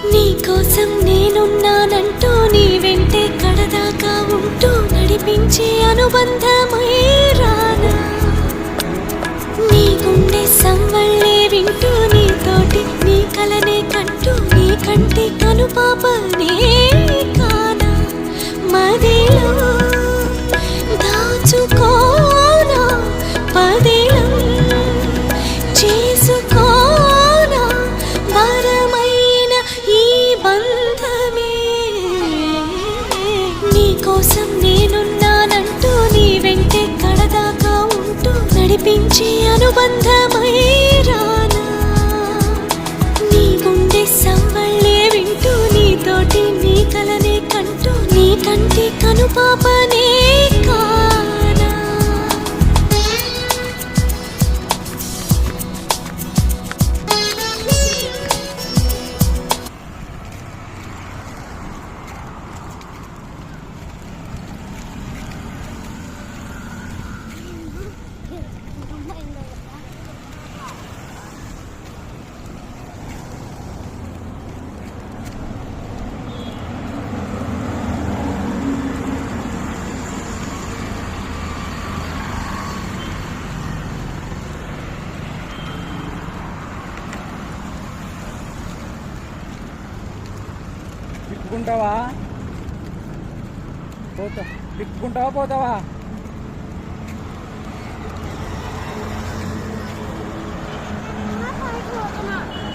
నీకోసం నేనున్నానంటూ నీ వెంటే కడదాకా ఉంటూ నడిపించే అనుబంధమై రానా. నీ గుండె సంవళ్ళే వింటూ నీతోటి నీ కలనే కంటూ నీ కంటి కనుపాపనే కానా. మదిలో దాచుకోనా పదిలం చేసుకోనా వరమైన ఈ బంధమే. నీకోసం నేనున్నానంటూ నీ వెంటే కడదాకా ఉంటూ నడిపించే అనుబంధమై రానా. నీ గుండె సంవళ్ళే వింటూ నీతోటి నీ కలనే కంటూ నీ కంటి కనుపాపనే కానా. తిప్పుకుంటావా పోతావా